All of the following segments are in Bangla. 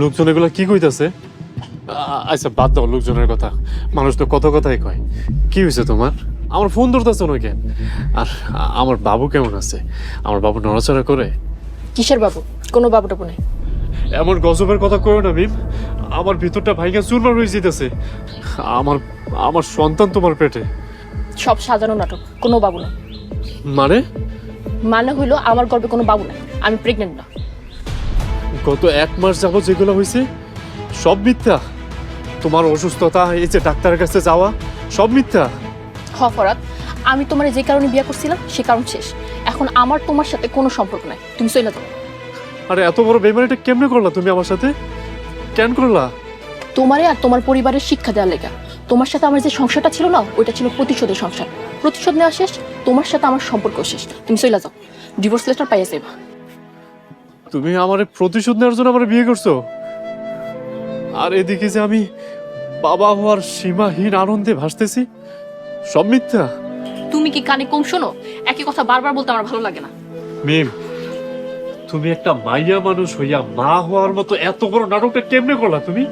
লোকজন এগুলা কি কইতাছে? আচ্ছা বাদ দাও লোকজনের কথা, মানুষ তো কত কথাই কয়। কি হয়েছে তোমার? আমার ফোন ধরতেছ না কেন? আর আমার বাবু কেমন আছে? আমার বাবু নড়াচড়া করে? কিসের বাবু? কোনো বাবু টাবু নাই। এমন গজবের কথা কইও না মিম, আমার ভিতরটা ভাইঙ্গা চুরমার হয়ে যেতেছে। আমার আমার সন্তান তোমার পেটে। সব সাজানো নাটক, কোনো বাবু না। মানে? মানে হইলো আমার গর্ভে কোনো বাবু নাই, আমি প্রেগনেন্ট না। গত 1 মাস যাবত যেগুলো হয়েছে সব মিথ্যা? তোমার অসুস্থতা, এই যে ডাক্তারের কাছে যাওয়া, সব মিথ্যা? ফরাত, আমি তোমার যে কারণে বিয়ে করছিলাম সে কারণ শেষ। এখন আমার তোমার সাথে কোনো সম্পর্ক নাই, তুমি চলে যাও। আরে এত বড় বেমারিটা কেমনে করলা তুমি আমার সাথে? কেন করলা? তোমারে আর তোমার পরিবারের শিক্ষা দেওয়ার লেগা। তোমার সাথে আমার যে সংসারটা ছিল না, ওইটা ছিল প্রতিশোধের সংসার। প্রতিশোধ নেওয়া শেষ, তোমার সাথে আমার সম্পর্ক শেষ। তুমি চলে যাও, ডিভোর্স লেটার পাইয়া যাবা। তুমি আমার প্রতিশোধ নেওয়ার জন্য আমার বিয়ে করছো? আর এদিকে যে আমি বাবা হওয়ার সীমাহীন আনন্দে ভাসতেছি, সব মিথ্যা? তুমি কি কানে কম শোনো? একই কথা বারবার বলতে আমার ভালো লাগে না। মিম, তুমি একটা মাইয়া মানুষ হইয়া মা হওয়ার মতো এত বড় নাটকটা কেমনে করলা তুমি?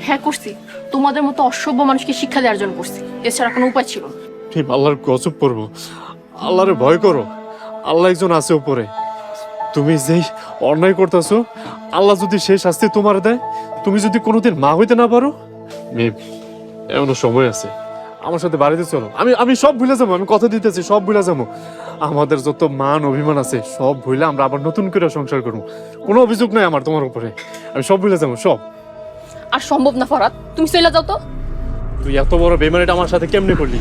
হ্যাঁ করছি, তোমাদের মতো অসভ্য মানুষকে শিক্ষা দেওয়ার জন্য করছি, এছাড়া কোনো উপায় ছিল না। ঠিক আল্লাহর গজব পড়বো। আল্লাহরে ভয় করো, আল্লাহ একজন আছে উপরে। তুমি যেই অন্যায় করতেছো, আল্লাহ যদি সেই শাস্তি তোমার দেয়, তুমি যদি কোনোদিন মা হইতে না পারো, মেয়ে এমন সময় আছে, আমার সাথে বাড়িতে চলো। আমি সব ভুলে যাবো, আমি কথা দিতেছি, সব ভুলে যাবো। আমাদের যত মান অভিমান আছে সব ভুলে আমরা আবার নতুন করে সংসার করবো। কোনো অভিযোগ নাই আমার তোমার উপরে, আমি সব ভুলে যাবো সব। আর সম্ভব না ফরাত, তুমি চলে যাও তো। তুই এত বড় বেমারিটা আমার সাথে কেমনে করলি?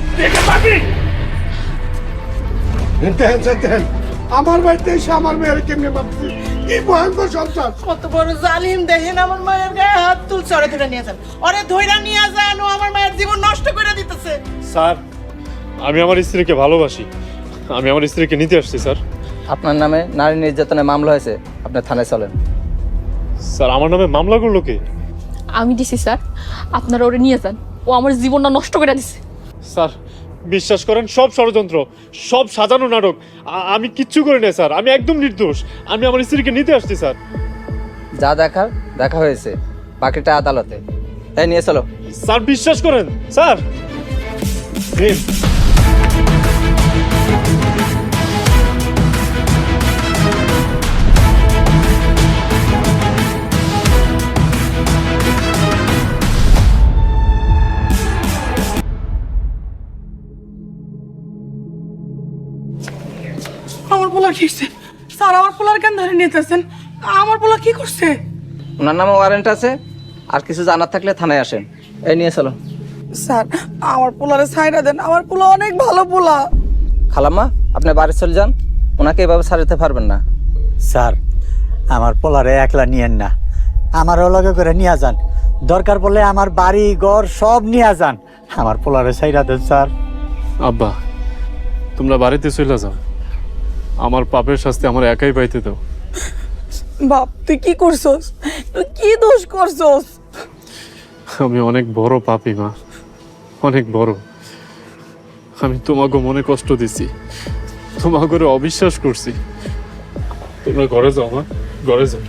আমার বাড়িতে এসে আমার মেয়ের কেমনে ভাবছি? কি ভয়ঙ্কর সন্তান! কত বড় জালিম দেখেন, আমার মায়ের গায়ে হাত তুলছে। ওরে ধরে নিয়ে যান, ওরে ধইরা নিয়ে যান, ও আমার মায়ের জীবন নষ্ট করে দিতেছে। স্যার, আমি আমার স্ত্রীকে ভালোবাসি, আমি আমার স্ত্রীকে নিতে আসছি স্যার। আপনার নামে নারী নির্যাতনের মামলা হয়েছে, আপনি থানায় চলেন। স্যার আমার নামে মামলা করলো কে? আমি দিছি স্যার, আপনারা ওরে নিয়ে যান, ও আমার জীবনটা নষ্ট করে দিছে। স্যার বিশ্বাস করেন, সব ষড়যন্ত্র, সব সাজানো নাটক। আমি কিচ্ছু করি না স্যার, আমি একদম নির্দোষ। আমি আমার স্ত্রীকে নিতে আসছি স্যার। যা দেখার দেখা হয়েছে, বাকিটা আদালতে। এই নিয়ে চলো। স্যার বিশ্বাস করেন স্যার। মিম, আমার পোলা কি হচ্ছে? স্যার, আমার পোলার কেন ধরে নিতেছেন? আমার পোলা কি করছে? ওনার নামে ওয়ারেন্ট আছে, আর কিছু জানার থাকলে থানায় আসেন। এই নিয়ে চলো। স্যার, আমার পোলারে ছাইড়া দেন, আমার পোলা অনেক ভালো পোলা। খালাম্মা, আপনি বাড়ি চলে যান, ওনাকে এভাবে ছাড়তে পারবেন না। স্যার, আমার পোলারে একলা নিয়েন না, আমার লগে করে নিয়ে যান। দরকার পড়লে আমার বাড়ি ঘর সব নিয়ে যান, আমার পোলারে ছাইরা দেন স্যার। আব্বা তোমরা বাড়িতে চলে যাও, আমার পাপের শাস্তি আমার একাই পাইতে দাও। বাপ, তুই কি করছস? তুই কি দোষ করছস? আমি অনেক বড় পাপী মা, অনেক বড়। আমি তোমাকে মনে কষ্ট দিছি, তোমাকে অবিশ্বাস করছি। তোমরা ঘরে যাও মা, ঘরে যাও।